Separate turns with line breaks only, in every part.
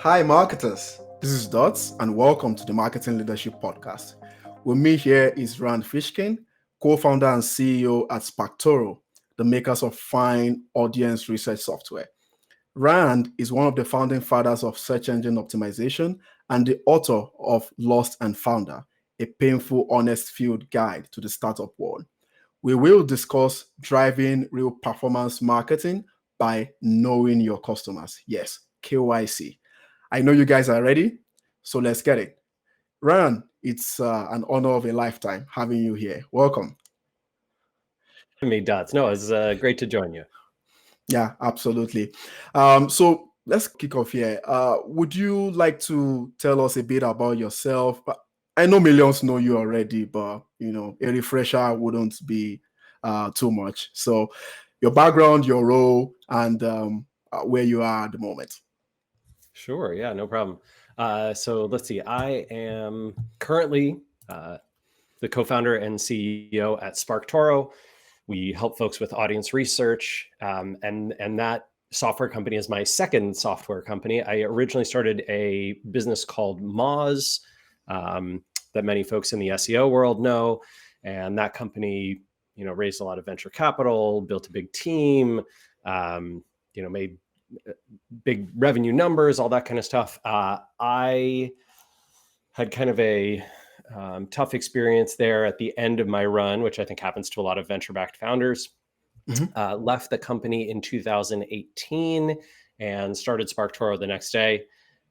Hi, marketers. This is Dots, and welcome to the Marketing Leadership Podcast. With me here is Rand Fishkin, co-founder and CEO at SparkToro, the makers of fine audience research software. Rand is one of the founding fathers of search engine optimization and the author of Lost and Founder, a painful, honest field guide to the startup world. We will discuss driving real performance marketing by knowing your customers. Yes, KYC. I know you guys are ready, so let's get it. Ryan, it's an honor of a lifetime having you here. Welcome.
Me, Dots. No, it's great to join you.
Yeah, absolutely. So let's kick off here. Would you like to tell us a bit about yourself? I know millions know you already, but a refresher wouldn't be too much. So your background, your role, and where you are at the moment.
Sure. Yeah, no problem. So let's see. I am currently the co-founder and CEO at SparkToro. We help folks with audience research, and that software company is my second software company. I originally started a business called Moz that many folks in the SEO world know, and that company, raised a lot of venture capital, built a big team, made big revenue numbers, all that kind of stuff. I had kind of a tough experience there at the end of my run, which I think happens to a lot of venture-backed founders. Left the company in 2018 and started SparkToro the next day,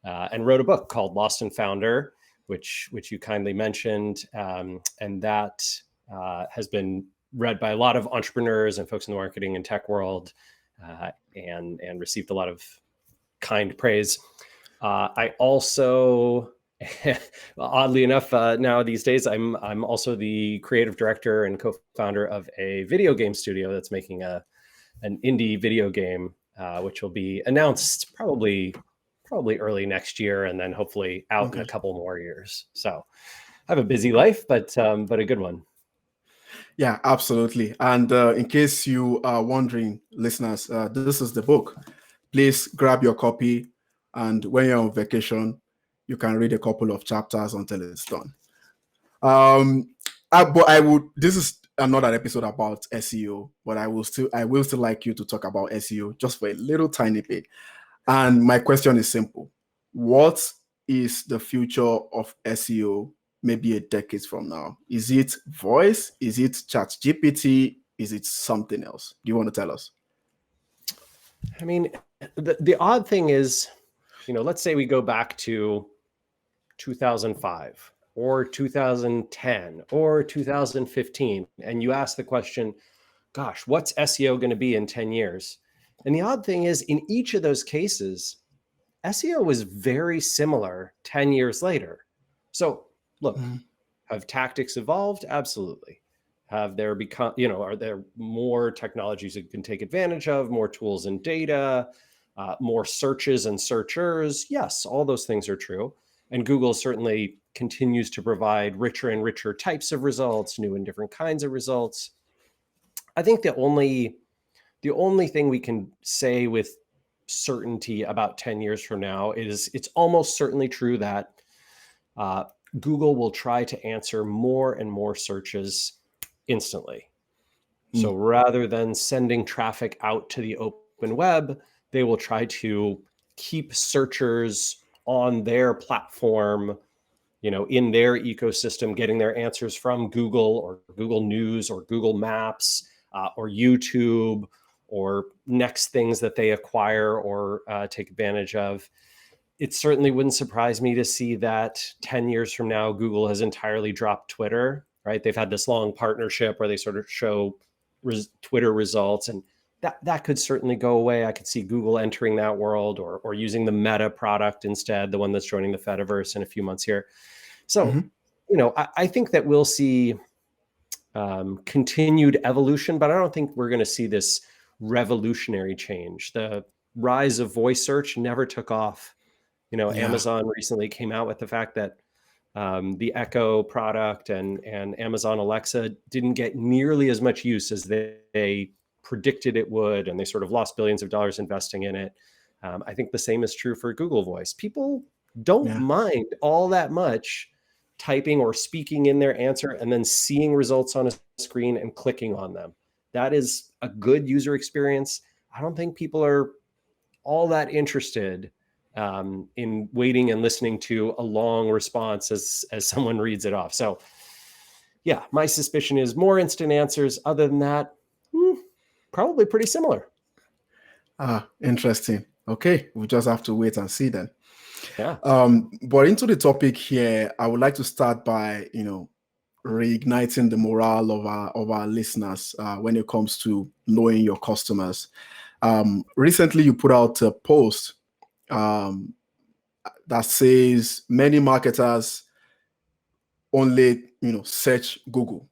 and wrote a book called Lost and Founder, which you kindly mentioned, and that has been read by a lot of entrepreneurs and folks in the marketing and tech world, and received a lot of kind praise. I also, oddly enough, now these days, I'm also the creative director and co-founder of a video game studio that's making an indie video game, which will be announced probably early next year, and then hopefully out in a couple more years. So I have a busy life, but a good one.
Yeah, absolutely. And in case you are wondering, listeners, this is the book. Please grab your copy, and when you're on vacation, you can read a couple of chapters until it's done. But I would. This is another episode about SEO, but I will still like you to talk about SEO just for a little tiny bit. And my question is simple: what is the future of SEO? Maybe a decade from now? Is it voice? Is it chat GPT? Is it something else? Do you want to tell us?
I mean, the odd thing is, let's say we go back to 2005 or 2010 or 2015, and you ask the question, gosh, what's SEO going to be in 10 years? And the odd thing is, in each of those cases, SEO was very similar 10 years later. So look, have tactics evolved? Absolutely. Have there become, are there more technologies you can take advantage of, more tools and data, more searches and searchers? Yes, all those things are true. And Google certainly continues to provide richer and richer types of results, new and different kinds of results. I think the only thing we can say with certainty about 10 years from now is it's almost certainly true that Google will try to answer more and more searches instantly. So rather than sending traffic out to the open web, they will try to keep searchers on their platform, in their ecosystem, getting their answers from Google or Google News or Google Maps or YouTube or next things that they acquire or take advantage of. It certainly wouldn't surprise me to see that 10 years from now, Google has entirely dropped Twitter, right? They've had this long partnership where they sort of show Twitter results, and that could certainly go away. I could see Google entering that world or using the Meta product instead, the one that's joining the Fediverse in a few months here. So, I think that we'll see continued evolution, but I don't think we're going to see this revolutionary change. The rise of voice search never took off. Amazon recently came out with the fact that the Echo product and Amazon Alexa didn't get nearly as much use as they predicted it would, and they sort of lost billions of dollars investing in it. I think the same is true for Google Voice. People don't
Yeah.
mind all that much typing or speaking in their answer and then seeing results on a screen and clicking on them. That is a good user experience. I don't think people are all that interested in waiting and listening to a long response as someone reads it off. So yeah, my suspicion is more instant answers. Other than that, probably pretty similar.
Interesting. Okay, we'll just have to wait and see then.
Yeah.
But into the topic here, I would like to start by, reigniting the morale of our listeners when it comes to knowing your customers. Recently, you put out a post that says many marketers only, search Google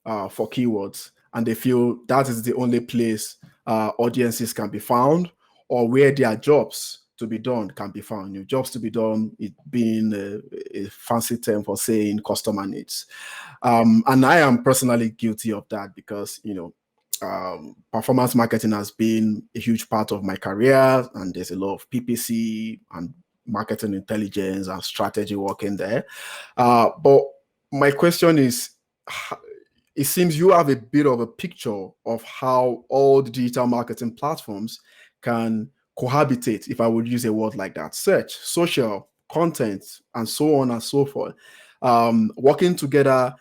for keywords, and they feel that is the only place audiences can be found, or where their jobs to be done can be found. Jobs to be done, it being a fancy term for saying customer needs. And I am personally guilty of that because, performance marketing has been a huge part of my career, and there's a lot of PPC and marketing intelligence and strategy work in there. But my question is, it seems you have a bit of a picture of how all the digital marketing platforms can cohabitate, if I would use a word like that: search, social, content, and so on and so forth, working together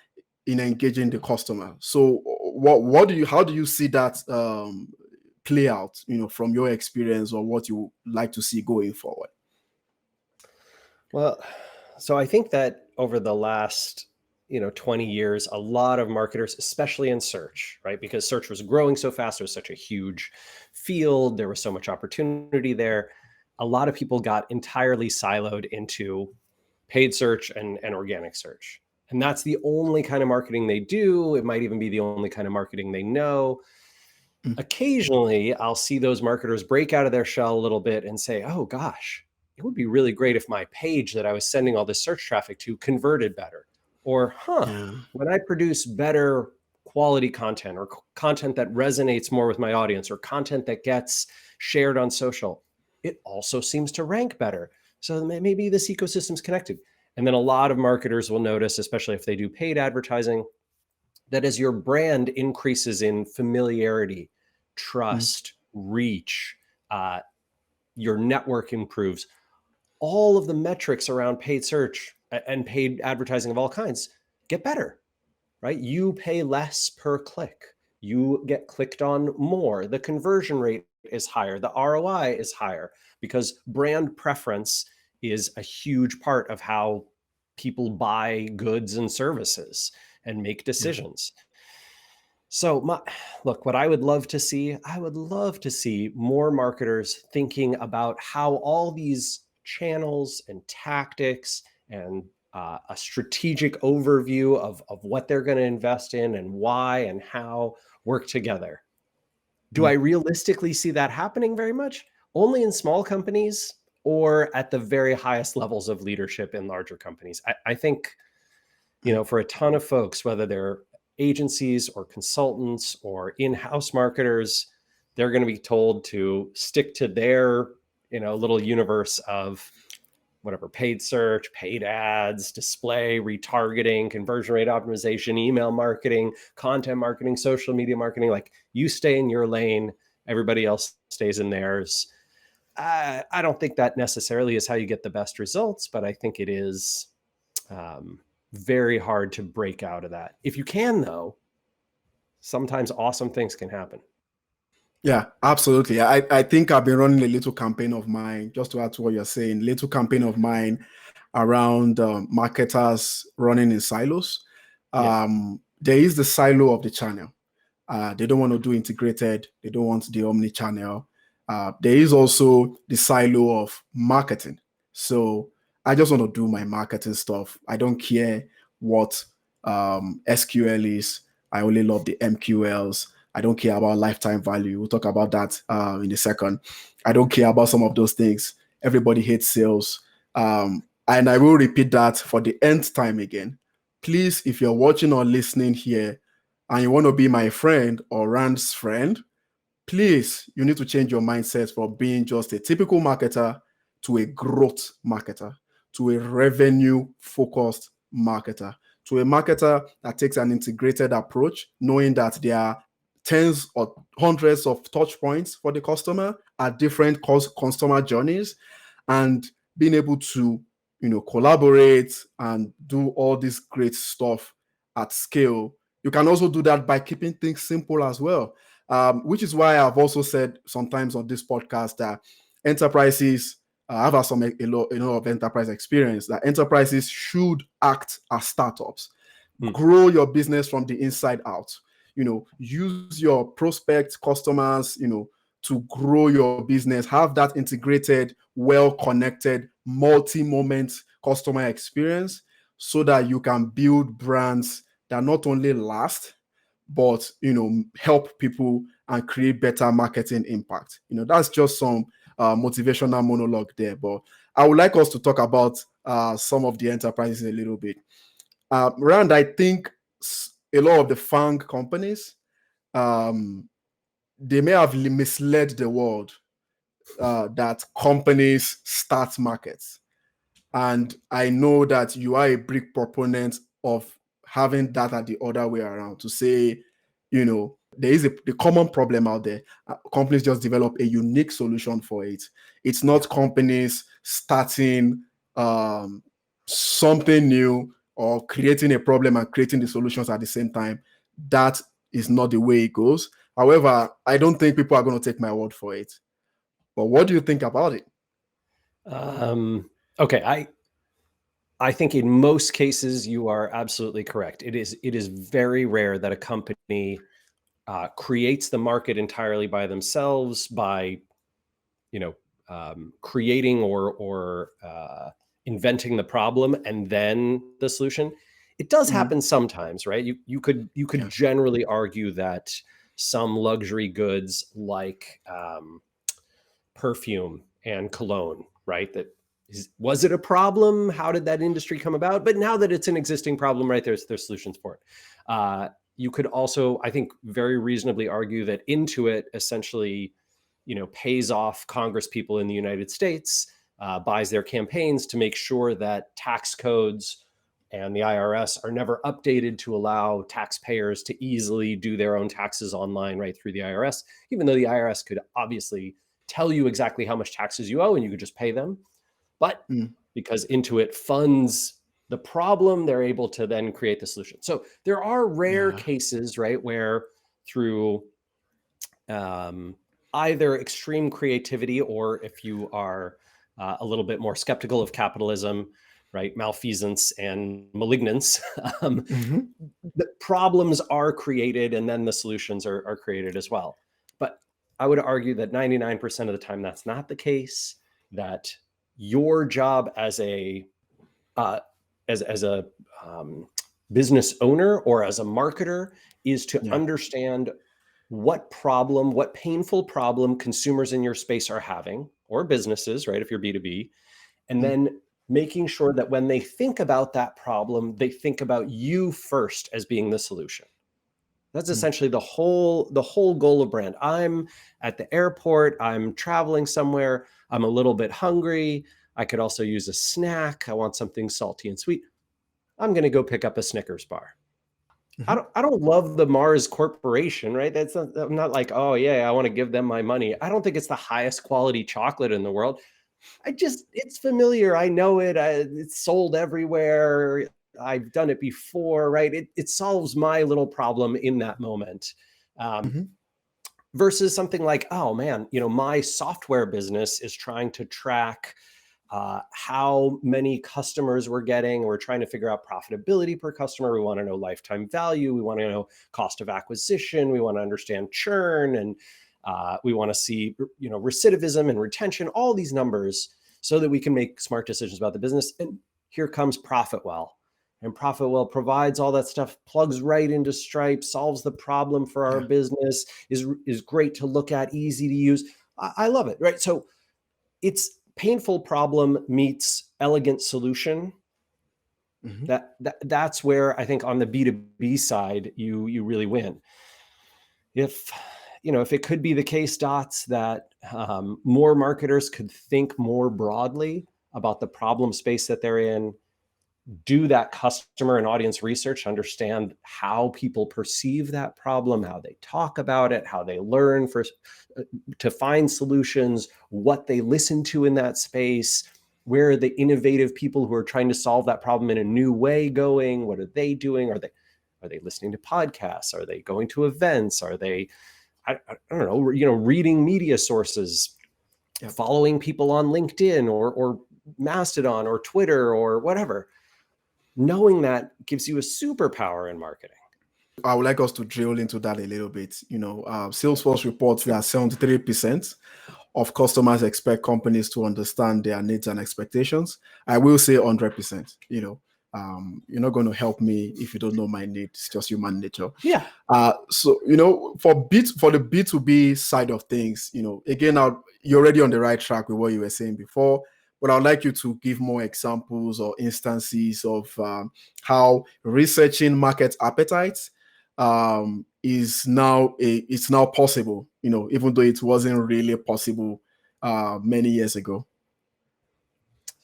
in engaging the customer. So how do you see that play out, from your experience, or what you like to see going forward?
Well, so I think that over the last 20 years, a lot of marketers, especially in search, right? Because search was growing so fast, it was such a huge field, there was so much opportunity there. A lot of people got entirely siloed into paid search and organic search. And that's the only kind of marketing they do. It might even be the only kind of marketing they know. Occasionally, I'll see those marketers break out of their shell a little bit and say, oh gosh, it would be really great if my page that I was sending all this search traffic to converted better. Or,
Yeah.
when I produce better quality content, or content that resonates more with my audience, or content that gets shared on social, it also seems to rank better. So maybe this ecosystem's connected. And then a lot of marketers will notice, especially if they do paid advertising, that as your brand increases in familiarity, trust, reach, your network improves, all of the metrics around paid search and paid advertising of all kinds get better, right? You pay less per click. You get clicked on more. The conversion rate is higher. The ROI is higher, because brand preference is a huge part of how people buy goods and services and make decisions. So look, what I would love to see more marketers thinking about how all these channels and tactics and a strategic overview of what they're going to invest in and why and how work together. Do I realistically see that happening very much? Only in small companies or at the very highest levels of leadership in larger companies. I think, for a ton of folks, whether they're agencies or consultants or in-house marketers, they're going to be told to stick to their, little universe of whatever: paid search, paid ads, display, retargeting, conversion rate optimization, email marketing, content marketing, social media marketing. Like, you stay in your lane, everybody else stays in theirs. I don't think that necessarily is how you get the best results, but I think it is very hard to break out of that. If you can, though, sometimes awesome things can happen.
Yeah, absolutely. I think I've been running a little campaign of mine, just to add to what you're saying, little campaign of mine around marketers running in silos. There is the silo of the channel. They don't want to do integrated. They don't want the omni-channel. There is also the silo of marketing. So I just want to do my marketing stuff. I don't care what SQL is. I only love the MQLs. I don't care about lifetime value. We'll talk about that in a second. I don't care about some of those things. Everybody hates sales. And I will repeat that for the nth time again. Please, if you're watching or listening here and you want to be my friend or Rand's friend, please, you need to change your mindset from being just a typical marketer to a growth marketer, to a revenue-focused marketer, to a marketer that takes an integrated approach, knowing that there are tens or hundreds of touch points for the customer at different customer journeys, and being able to, collaborate and do all this great stuff at scale. You can also do that by keeping things simple as well, which is why I've also said sometimes on this podcast that enterprises, I've had a lot of enterprise experience, that enterprises should act as startups. Grow your business from the inside out. Use your prospect customers, to grow your business. Have that integrated, well-connected, multi-moment customer experience so that you can build brands that not only last, but help people and create better marketing impact. That's just some motivational monologue there, but I would like us to talk about some of the enterprises a little bit. Rand, I think a lot of the FANG companies, they may have misled the world that companies start markets. And I know that you are a big proponent of having that at the other way around, to say, there is the common problem out there. Companies just develop a unique solution for it. It's not companies starting something new or creating a problem and creating the solutions at the same time. That is not the way it goes. However, I don't think people are going to take my word for it. But what do you think about it?
Okay, I think in most cases you are absolutely correct. It is very rare that a company creates the market entirely by themselves, by creating or inventing the problem and then the solution. It does happen sometimes, right? You could generally argue that some luxury goods like perfume and cologne, right? Was it a problem? How did that industry come about? But now that it's an existing problem, right, there's solutions for it. You could also, I think, very reasonably argue that Intuit essentially, pays off Congress people in the United States, buys their campaigns to make sure that tax codes and the IRS are never updated to allow taxpayers to easily do their own taxes online right through the IRS, even though the IRS could obviously tell you exactly how much taxes you owe and you could just pay them. But because Intuit funds the problem, they're able to then create the solution. So there are rare cases, right, where through either extreme creativity, or if you are a little bit more skeptical of capitalism, right, malfeasance and malignance, the problems are created and then the solutions are created as well. But I would argue that 99% of the time that's not the case, that your job as a business owner or as a marketer is to understand what painful problem consumers in your space are having, or businesses, right, if you're B2B, and then making sure that when they think about that problem, they think about you first as being the solution. That's essentially the whole goal of brand. I'm at the airport, I'm traveling somewhere, I'm a little bit hungry, I could also use a snack, I want something salty and sweet. I'm going to go pick up a Snickers bar. I don't love the Mars Corporation, right? I'm not like, oh yeah, I want to give them my money. I don't think it's the highest quality chocolate in the world. It's familiar. I know it. It's sold everywhere. I've done it before, right? It solves my little problem in that moment. Versus something like, oh man, my software business is trying to track how many customers we're getting. We're trying to figure out profitability per customer. We want to know lifetime value. We want to know cost of acquisition. We want to understand churn, and we want to see, recidivism and retention, all these numbers, so that we can make smart decisions about the business. And here comes ProfitWell. And ProfitWell provides all that stuff, plugs right into Stripe, solves the problem for our business, is great to look at, easy to use. I love it, right? So it's painful problem meets elegant solution. That's where I think on the B2B side, you really win. If if it could be the case, Dots, that more marketers could think more broadly about the problem space that they're in, do that customer and audience research, understand how people perceive that problem, how they talk about it, how they learn to find solutions, what they listen to in that space, where are the innovative people who are trying to solve that problem in a new way going, what are they doing? Are they listening to podcasts? Are they going to events? Are they, I don't know, reading media sources, following people on LinkedIn or Mastodon or Twitter or whatever? Knowing that gives you a superpower in marketing.
I would like us to drill into that a little bit. Salesforce reports that 73% of customers expect companies to understand their needs and expectations. I will say 100%. You're not going to help me if you don't know my needs. It's just human nature.
Yeah.
So for the B2B side of things, again, you're already on the right track with what you were saying before. But I'd like you to give more examples or instances of how researching market appetites is now possible, even though it wasn't really possible many years ago.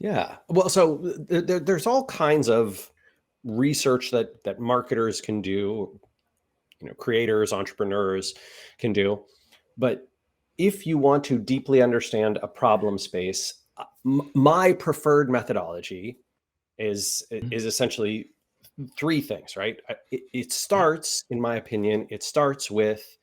Yeah. Well, so there's all kinds of research that marketers can do, creators, entrepreneurs can do. But if you want to deeply understand a problem space, my preferred methodology is essentially three things, right? It starts, in my opinion, with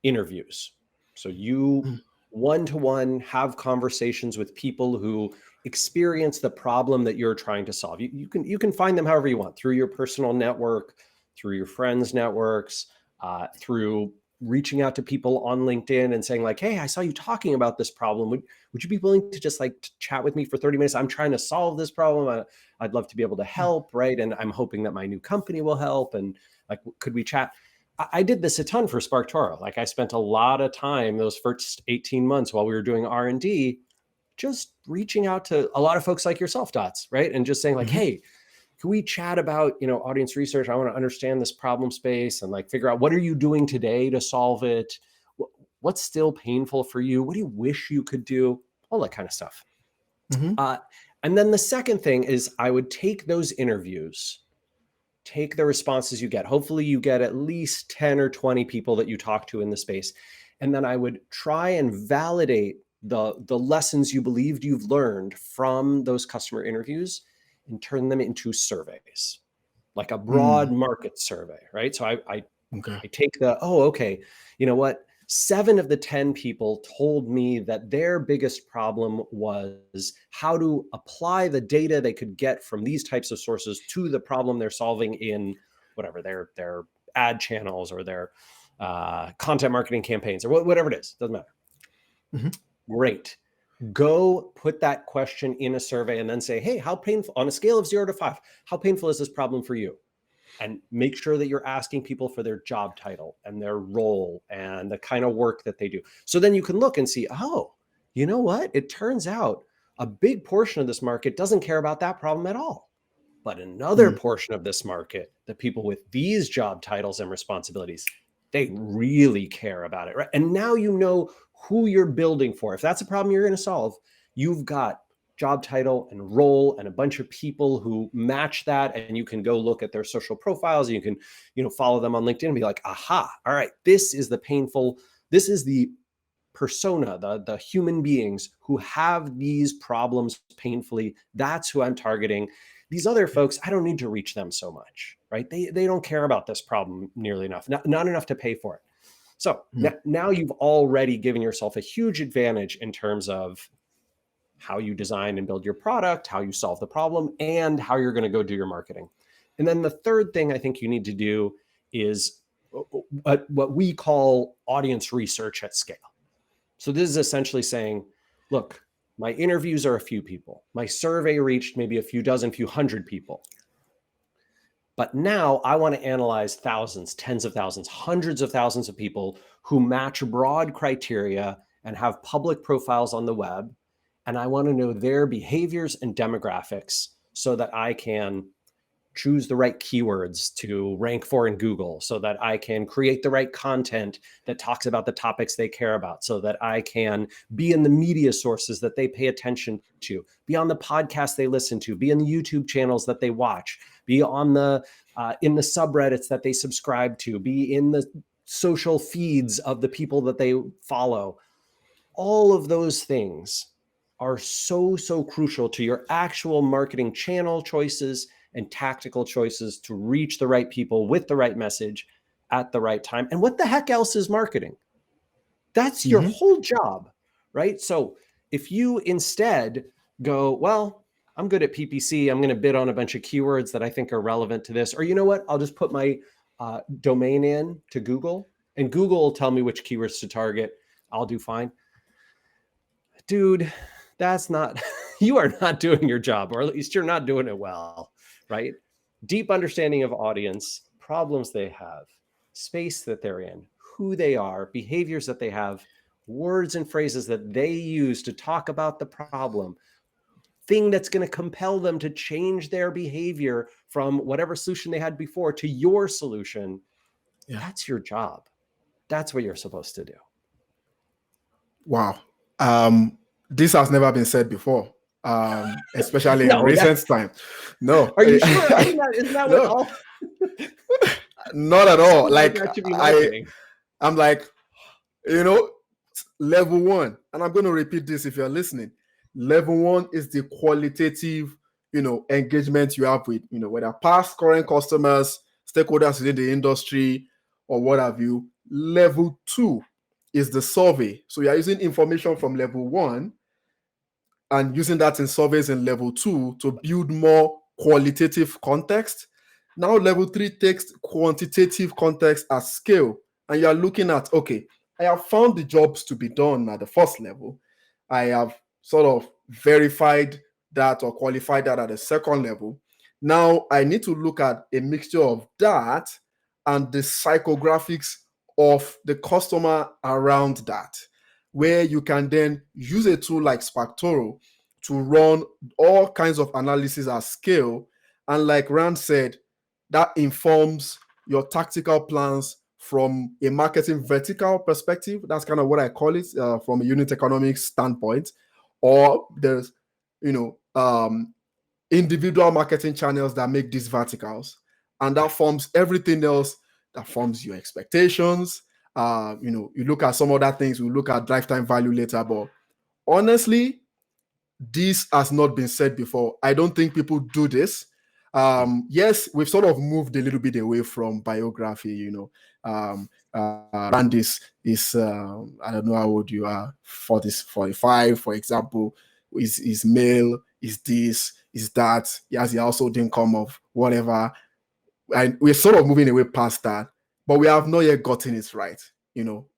interviews. So you one-to-one have conversations with people who experience the problem that you're trying to solve. You can find them however you want, through your personal network, through your friends' networks, through reaching out to people on LinkedIn and saying like, hey, I saw you talking about this problem. Would you be willing to just chat with me for 30 minutes? I'm trying to solve this problem. I'd love to be able to help, right? And I'm hoping that my new company will help. And could we chat? I did this a ton for SparkToro. I spent a lot of time those first 18 months while we were doing R&D, just reaching out to a lot of folks like yourself, Dots, right? And just saying hey, can we chat about, audience research? I want to understand this problem space and figure out, what are you doing today to solve it? What's still painful for you? What do you wish you could do? All that kind of stuff. And then the second thing is I would take those interviews, take the responses you get. Hopefully you get at least 10 or 20 people that you talk to in the space. And then I would try and validate the lessons you believed you've learned from those customer interviews and turn them into surveys, like a broad market survey, right? So I take okay, you know what? 7 of the 10 people told me that their biggest problem was how to apply the data they could get from these types of sources to the problem they're solving in whatever their ad channels or their content marketing campaigns or whatever it is. Doesn't matter. Great. Go put that question in a survey and then say, hey, how painful, on a scale of 0 to 5, how painful is this problem for you? And make sure that you're asking people for their job title and their role and the kind of work that they do. So then you can look and see, oh, you know what? It turns out a big portion of this market doesn't care about that problem at all. But another portion of this market, the people with these job titles and responsibilities, they really care about it, right? And now you know who you're building for. If that's a problem you're going to solve, you've got job title and role and a bunch of people who match that, and you can go look at their social profiles and you can follow them on LinkedIn and be like, aha, all right, this is the persona, the human beings who have these problems painfully. That's who I'm targeting. These other folks, I don't need to reach them so much, right? They don't care about this problem nearly enough, not enough to pay for it. So now you've already given yourself a huge advantage in terms of how you design and build your product, how you solve the problem, and how you're going to go do your marketing. And then the third thing I think you need to do is what we call audience research at scale. So this is essentially saying, look, my interviews are a few people. My survey reached maybe a few dozen, few hundred people. But now I want to analyze thousands, tens of thousands, hundreds of thousands of people who match broad criteria and have public profiles on the web. And I want to know their behaviors and demographics so that I can choose the right keywords to rank for in Google so that I can create the right content that talks about the topics they care about, so that I can be in the media sources that they pay attention to, be on the podcasts they listen to, be in the YouTube channels that they watch, be on the in the subreddits that they subscribe to, be in the social feeds of the people that they follow. All of those things are so crucial to your actual marketing channel choices and tactical choices to reach the right people with the right message at the right time. And what the heck else is marketing? That's your whole job, right? So if you instead go, well, I'm good at PPC, I'm going to bid on a bunch of keywords that I think are relevant to this, or you know what, I'll just put my domain in to Google, and Google will tell me which keywords to target. I'll do fine. Dude, that's not, you are not doing your job, or at least you're not doing it well, right? Deep understanding of audience, problems they have, space that they're in, who they are, behaviors that they have, words and phrases that they use to talk about the problem, thing that's going to compel them to change their behavior from whatever solution they had before to your solution. Yeah. That's your job. That's what you're supposed to do.
Wow. This has never been said before, especially in recent time. No.
Are you sure? Isn't that what all?
Not at all. Like I'm like, level one, and I'm going to repeat this if you're listening. Level one is the qualitative, engagement you have with, whether past, current customers, stakeholders within the industry, or what have you. Level two is the survey. So you're using information from level one and using that in surveys in level two to build more qualitative context. Now, level three takes quantitative context at scale. And you're looking at, okay, I have found the jobs to be done at the first level. I have sort of verified that or qualified that at the second level. Now, I need to look at a mixture of that and the psychographics of the customer around that, where you can then use a tool like SparkToro to run all kinds of analysis at scale. And like Rand said, that informs your tactical plans from a marketing vertical perspective. That's kind of what I call it, from a unit economics standpoint. Or there's, individual marketing channels that make these verticals. And that forms everything else. That forms your expectations. You look at some other things. We'll look at lifetime value later. But honestly, this has not been said before. I don't think people do this. Yes, we've sort of moved a little bit away from biography, Rand is I don't know how old you are, 45, for example, is male, is this, is that, he has the household income of whatever. And we're sort of moving away past that, but we have not yet gotten it right.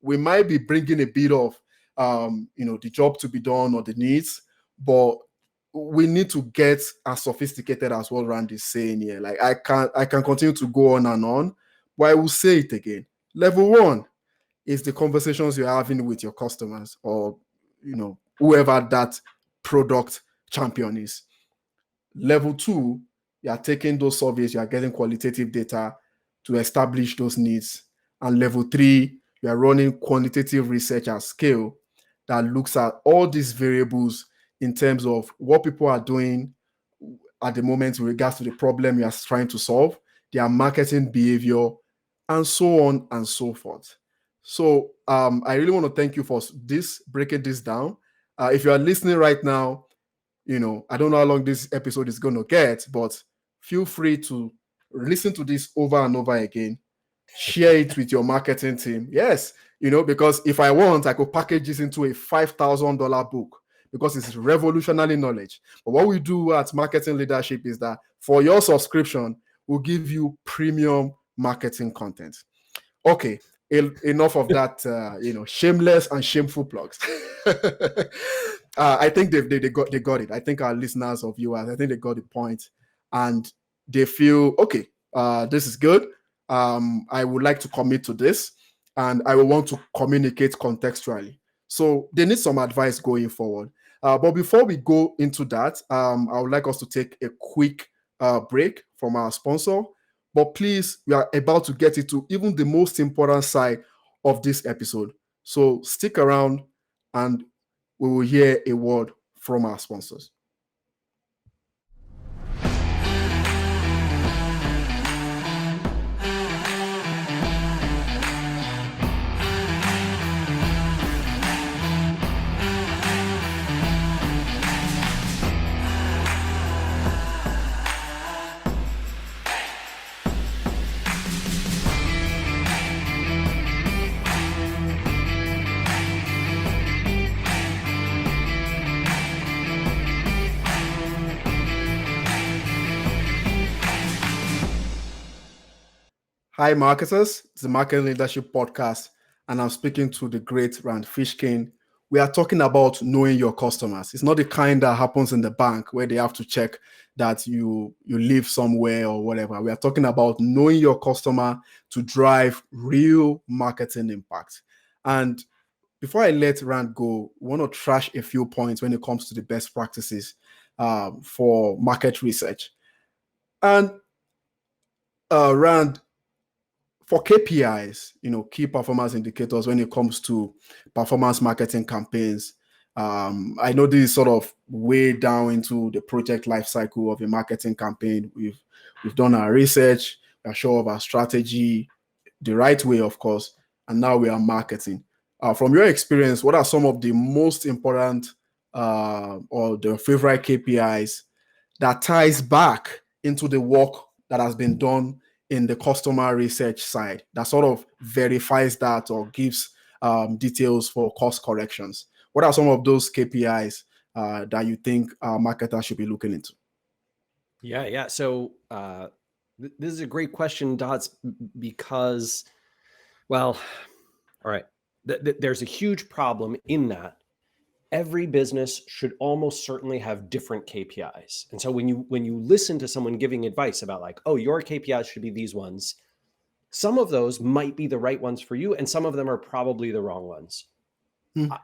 We might be bringing a bit of, the job to be done or the needs, but we need to get as sophisticated as what Rand is saying here. Like I can continue to go on, but I will say it again. Level one is the conversations you're having with your customers or, whoever that product champion is. Level two, you are taking those surveys, you are getting qualitative data to establish those needs. And level three, you are running quantitative research at scale that looks at all these variables in terms of what people are doing at the moment in regards to the problem you are trying to solve, their marketing behavior, and so on and so forth. So I really want to thank you for breaking this down. If you are listening right now, I don't know how long this episode is going to get, but feel free to listen to this over and over again. Share it with your marketing team. Yes, because if I want, I could package this into a $5,000 book because it's revolutionary knowledge. But what we do at Marketing Leadership is that for your subscription, we'll give you premium marketing content. Okay, enough of that, shameless and shameful plugs. I think they got it. I think our listeners or viewers, I think they got the point, and they feel okay. This is good. I would like to commit to this, and I will want to communicate contextually. So they need some advice going forward. But before we go into that, I would like us to take a quick break from our sponsor. But please, we are about to get into even the most important side of this episode. So stick around and we will hear a word from our sponsors. Hi, marketers. It's the Marketing Leadership Podcast, and I'm speaking to the great Rand Fishkin. We are talking about knowing your customers. It's not the kind that happens in the bank where they have to check that you live somewhere or whatever. We are talking about knowing your customer to drive real marketing impact. And before I let Rand go, I want to trash a few points when it comes to the best practices for market research. And Rand, for KPIs, key performance indicators when it comes to performance marketing campaigns, I know this is sort of way down into the project life cycle of a marketing campaign. We've done our research, we're sure of our strategy, the right way, of course, and now we are marketing. From your experience, what are some of the most important or the favorite KPIs that ties back into the work that has been done in the customer research side, that sort of verifies that or gives details for cost corrections? What are some of those KPIs that you think marketers should be looking into?
Yeah. So this is a great question, Dots, because, well, all right, there's a huge problem in that every business should almost certainly have different KPIs. And so when you listen to someone giving advice about like, oh, your KPIs should be these ones, some of those might be the right ones for you, and some of them are probably the wrong ones.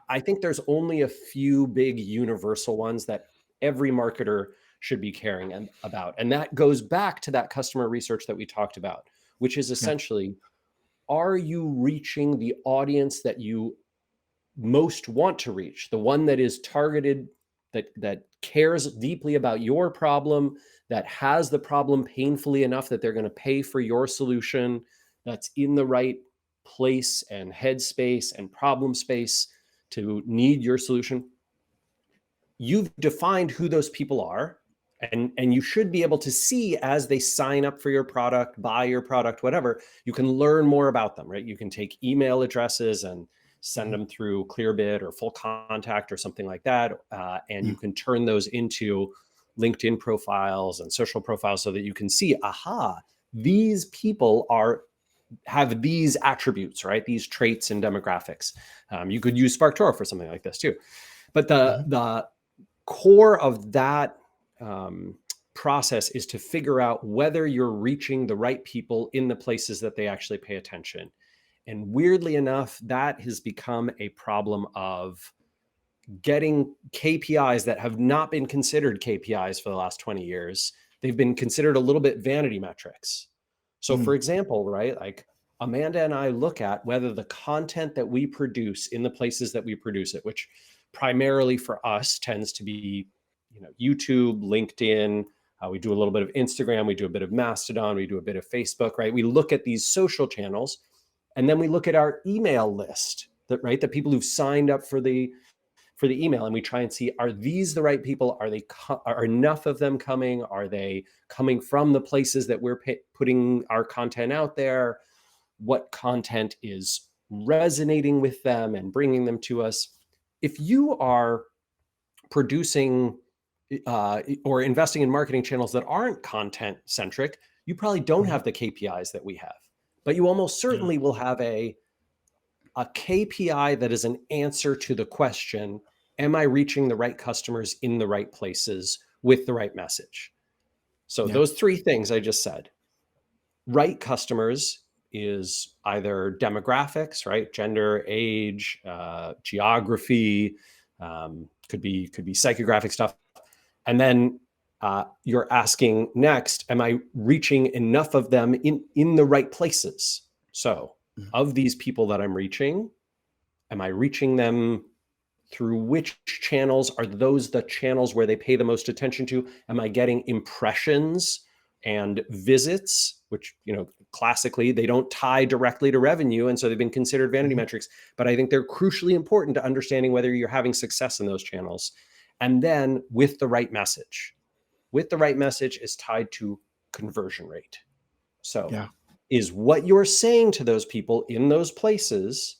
I think there's only a few big universal ones that every marketer should be caring about. And that goes back to that customer research that we talked about, which is essentially, are you reaching the audience that you most want to reach, the one that is targeted, that cares deeply about your problem, that has the problem painfully enough that they're going to pay for your solution, that's in the right place and headspace and problem space to need your solution? You've defined who those people are, and you should be able to see as they sign up for your product, buy your product, whatever, you can learn more about them, right? You can take email addresses and send them through Clearbit or Full Contact or something like that. And you can turn those into LinkedIn profiles and social profiles so that you can see, aha, these people have these attributes, right? These traits and demographics. You could use SparkToro for something like this too. But the core of that process is to figure out whether you're reaching the right people in the places that they actually pay attention. And weirdly enough, that has become a problem of getting KPIs that have not been considered KPIs for the last 20 years. They've been considered a little bit vanity metrics. So for example, right, like Amanda and I look at whether the content that we produce in the places that we produce it, which primarily for us tends to be, YouTube, LinkedIn, we do a little bit of Instagram, we do a bit of Mastodon, we do a bit of Facebook, right? We look at these social channels, and then we look at our email list, the people who've signed up for the email, and we try and see, are these the right people? Are enough of them coming? Are they coming from the places that we're putting our content out there? What content is resonating with them and bringing them to us? If you are producing or investing in marketing channels that aren't content centric, you probably don't have the KPIs that we have, but you almost certainly will have a KPI that is an answer to the question, am I reaching the right customers in the right places with the right message? So those three things I just said. Right customers is either demographics, right? Gender, age, geography, could be psychographic stuff. And then you're asking next, am I reaching enough of them in the right places? So of these people that I'm reaching, am I reaching them through which channels? Are those the channels where they pay the most attention to? Am I getting impressions and visits, which, classically they don't tie directly to revenue, and so they've been considered vanity metrics, but I think they're crucially important to understanding whether you're having success in those channels. And then with the right message is tied to conversion rate. So is what you're saying to those people in those places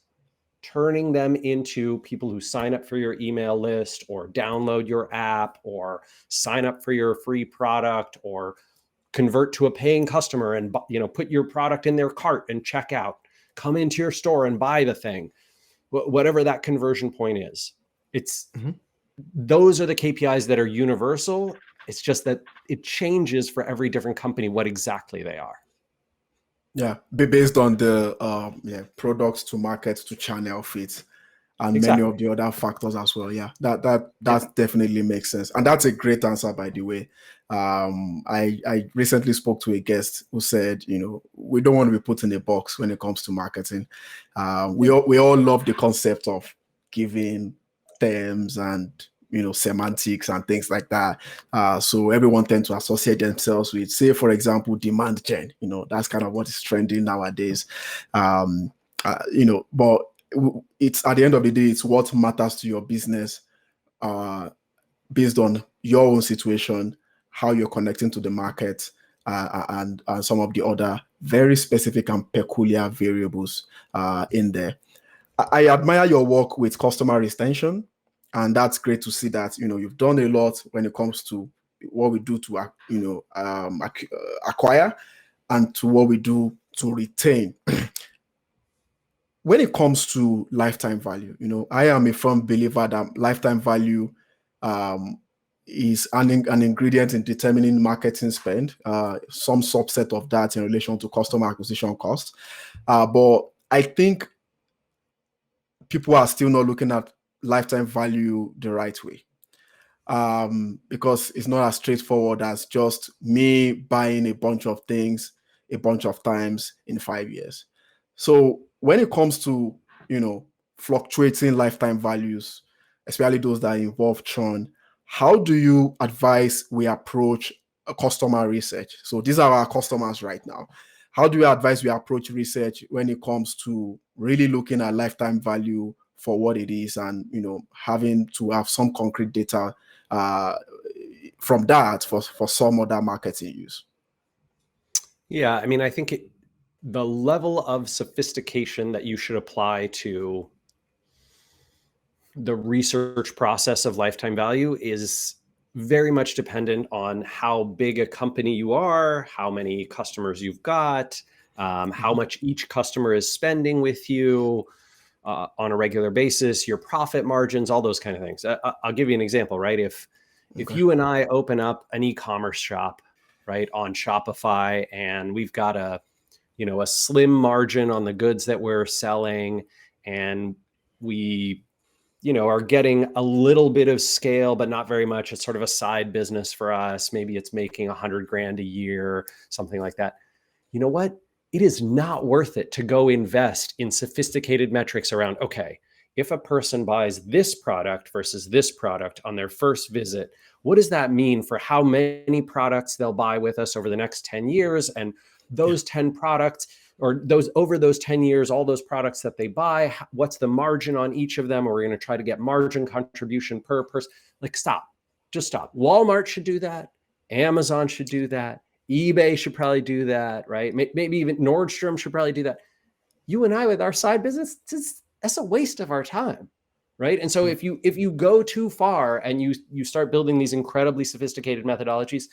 turning them into people who sign up for your email list or download your app or sign up for your free product or convert to a paying customer and put your product in their cart and check out, come into your store and buy the thing, whatever that conversion point is. Those are the KPIs that are universal. It's just that it changes for every different company what exactly they are.
Yeah, based on the products to market to channel fit and many of the other factors as well. Yeah, that definitely makes sense, and that's a great answer, by the way. I recently spoke to a guest who said, we don't want to be put in a box when it comes to marketing. We all love the concept of giving terms and semantics and things like that. So everyone tends to associate themselves with, say, for example, demand gen. That's kind of what is trending nowadays. But it's at the end of the day, it's what matters to your business, based on your own situation, how you're connecting to the market, and some of the other very specific and peculiar variables in there. I admire your work with customer retention. And that's great to see that, you've done a lot when it comes to what we do to, acquire and to what we do to retain. When it comes to lifetime value, I am a firm believer that lifetime value is an ingredient in determining marketing spend, some subset of that in relation to customer acquisition costs. But I think people are still not looking at lifetime value the right way, because it's not as straightforward as just me buying a bunch of things a bunch of times in 5 years. So when it comes to fluctuating lifetime values, especially those that involve churn, how do you advise we approach a customer research? So these are our customers right now. How do you advise we approach research when it comes to really looking at lifetime value for what it is, and having to have some concrete data from that for some other marketing use?
Yeah, I mean, I think the level of sophistication that you should apply to the research process of lifetime value is very much dependent on how big a company you are, how many customers you've got, how much each customer is spending with you on a regular basis, your profit margins, all those kind of things. I'll give you an example, right? If you and I open up an e-commerce shop, right, on Shopify, and we've got a slim margin on the goods that we're selling, and we are getting a little bit of scale, but not very much. It's sort of a side business for us. Maybe it's making $100,000 a year, something like that. You know what? It is not worth it to go invest in sophisticated metrics around, okay, if a person buys this product versus this product on their first visit, what does that mean for how many products they'll buy with us over the next 10 years? And those 10 products, or over those 10 years, all those products that they buy, what's the margin on each of them? Or we're going to try to get margin contribution per person. Like, stop, just stop. Walmart should do that. Amazon should do that. eBay should probably do that, right? Maybe even Nordstrom should probably do that. You and I, with our side business, that's a waste of our time, right? And so if you go too far and you start building these incredibly sophisticated methodologies,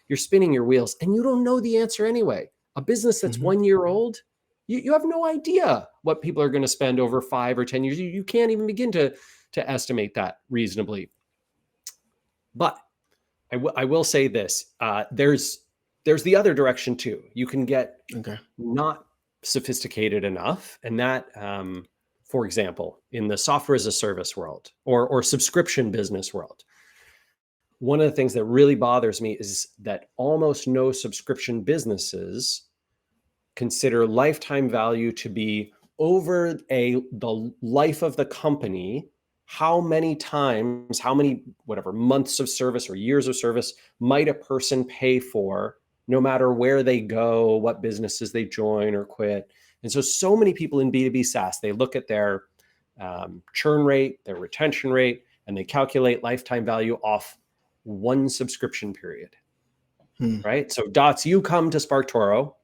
you're spinning your wheels, and you don't know the answer anyway. A business that's 1 year old, you have no idea what people are going to spend over 5 or 10 years. You can't even begin to estimate that reasonably. But I will say this: there's the other direction too. You can get not sophisticated enough, and that, for example, in the software as a service world or subscription business world, one of the things that really bothers me is that almost no subscription businesses consider lifetime value to be over the life of the company. How many times, how many whatever months of service or years of service might a person pay for, no matter where they go, what businesses they join or quit. And so many people in B2B SaaS, they look at their churn rate, their retention rate, and they calculate lifetime value off one subscription period, right? So Dots, you come to SparkToro,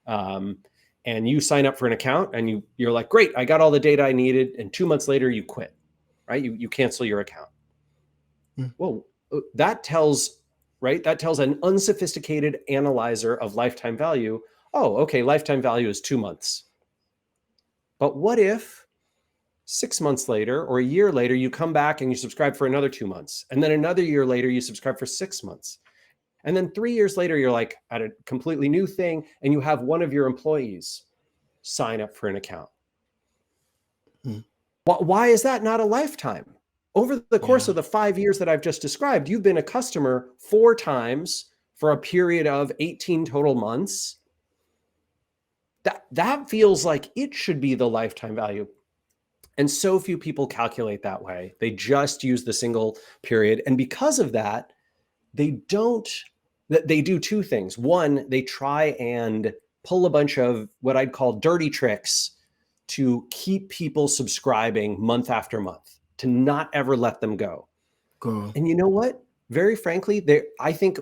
and you sign up for an account and you're like, great, I got all the data I needed. And 2 months later you quit, right? You cancel your account. Well, that tells an unsophisticated analyzer of lifetime value. Oh, okay, lifetime value is 2 months. But what if 6 months later or a year later, you come back and you subscribe for another 2 months, and then another year later, you subscribe for 6 months. And then 3 years later, you're like at a completely new thing, and you have one of your employees sign up for an account. Why is that not a lifetime? Over the course of the 5 years that I've just described, you've been a customer 4 times for a period of 18 total months. That feels like it should be the lifetime value. And so few people calculate that way. They just use the single period. And because of that, they do 2 things. One, they try and pull a bunch of what I'd call dirty tricks to keep people subscribing month after month, to not ever let them go. And you know what? Very frankly, I think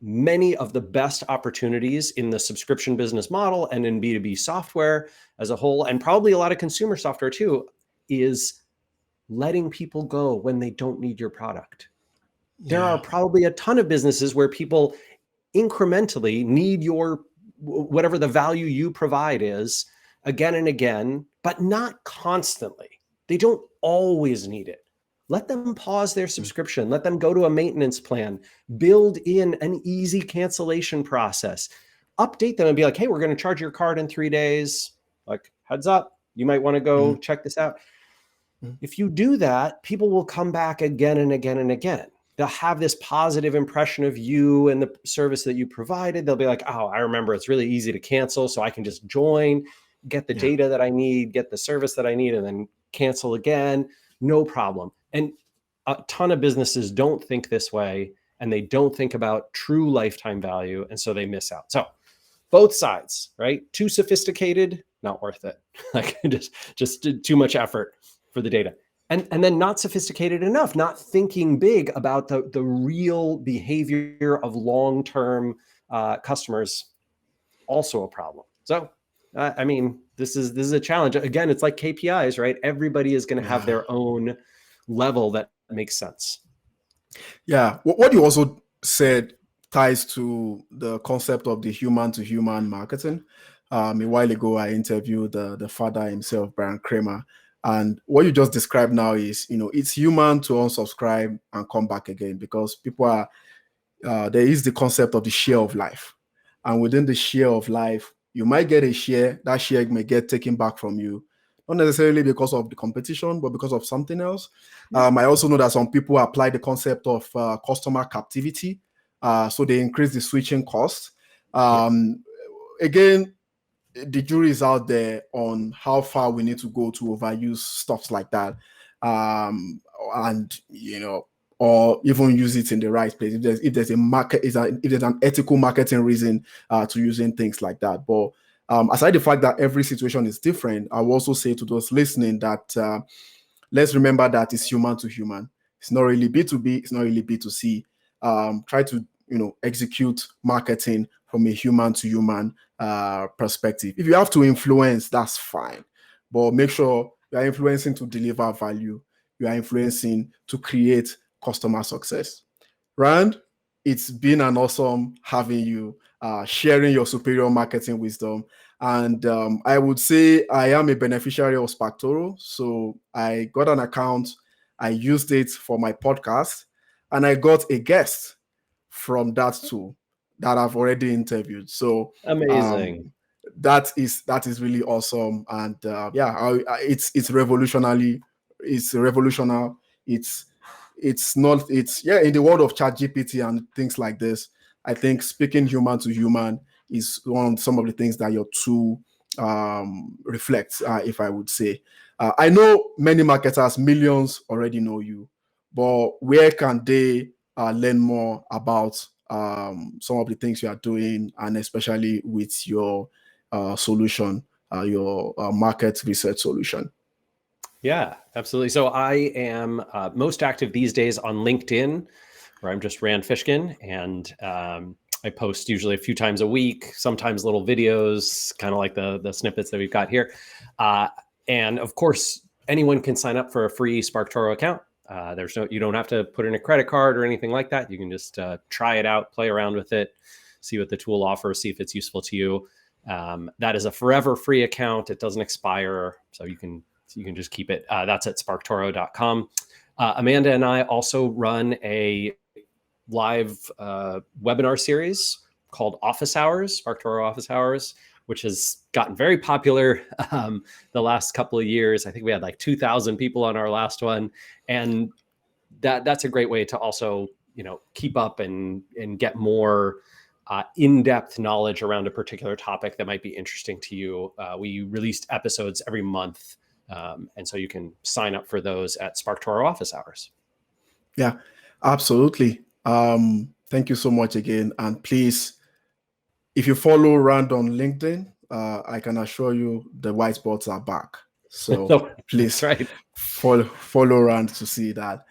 many of the best opportunities in the subscription business model and in B2B software as a whole, and probably a lot of consumer software too, is letting people go when they don't need your product. There are probably a ton of businesses where people incrementally need your, whatever the value you provide is, again and again, but not constantly. They don't always need it. Let them pause their subscription. Let them go to a maintenance plan. Build in an easy cancellation process. Update them and be like, hey, we're going to charge your card in 3 days. Like, heads up, you might want to go check this out. If you do that, people will come back again and again and again. They'll have this positive impression of you and the service that you provided. They'll be like, oh, I remember it's really easy to cancel, so I can just join, get the data that I need, get the service that I need, and then cancel again. No problem. And a ton of businesses don't think this way, and they don't think about true lifetime value, and so they miss out. So both sides, right? Too sophisticated, not worth it. Like just too much effort for the data. And then not sophisticated enough, not thinking big about the real behavior of long-term customers, also a problem. So, I mean, this is a challenge. Again, it's like KPIs, right? Everybody is going to have their own level that makes sense.
Yeah. What you also said ties to the concept of the human-to-human marketing. A while ago, I interviewed the father himself, Brian Kramer. And what you just described now is, it's human to unsubscribe and come back again, because people are, there is the concept of the share of life. And within the share of life, you might get a share, that share may get taken back from you, not necessarily because of the competition, but because of something else. I also know that some people apply the concept of customer captivity. So they increase the switching cost. Again, the jury is out there on how far we need to go to overuse stuff like that, and or even use it in the right place. If there's a market, if there's an ethical marketing reason to using things like that. But aside the fact that every situation is different, I will also say to those listening that let's remember that it's human to human. It's not really B2B. It's not really B2C. Try to execute marketing from a human to human perspective. If you have to influence, that's fine, but make sure you are influencing to deliver value. You are influencing to create customer success. Rand, it's been an awesome having you, sharing your superior marketing wisdom. And I would say I am a beneficiary of SparkToro. So I got an account, I used it for my podcast, and I got a guest from that tool that I've already interviewed. So
amazing.
That is really awesome. And it's revolutionary. It's revolutionary. It's it's not, it's, yeah, in the world of ChatGPT and things like this, I think speaking human to human is some of the things that your tool reflects, if I would say. I know many marketers, millions already know you, but where can they learn more about some of the things you are doing, and especially with your solution, your market research solution?
Yeah, absolutely. So I am most active these days on LinkedIn, where I'm just Rand Fishkin, and I post usually a few times a week, sometimes little videos, kind of like the snippets that we've got here. And of course, anyone can sign up for a free SparkToro account. You don't have to put in a credit card or anything like that. You can just try it out, play around with it, see what the tool offers, see if it's useful to you. That is a forever free account. It doesn't expire, so you can just keep it. That's at SparkToro.com. Amanda and I also run a live webinar series called Office Hours, SparkToro Office Hours, which has gotten very popular the last couple of years. I think we had like 2,000 people on our last one. And that's a great way to also, keep up and get more in-depth knowledge around a particular topic that might be interesting to you. We released episodes every month. And so you can sign up for those at SparkToro Office Hours.
Yeah, absolutely. Thank you so much again. And please, if you follow Rand on LinkedIn, I can assure you the whiteboards are back. So please
right.
follow Rand to see that.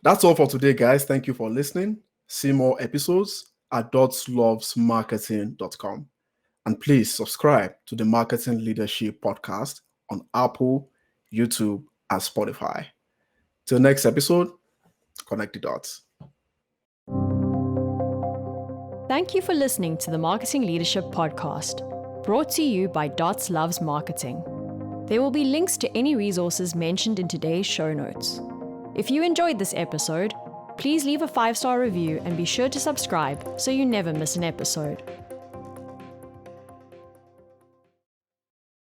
That's all for today, guys. Thank you for listening. See more episodes at dotslovesmarketing.com. And please subscribe to the Marketing Leadership Podcast on Apple, YouTube, and Spotify. Till next episode, connect the dots.
Thank you for listening to the Marketing Leadership Podcast, brought to you by Dots Loves Marketing. There will be links to any resources mentioned in today's show notes. If you enjoyed this episode, please leave a 5-star review and be sure to subscribe so you never miss an episode.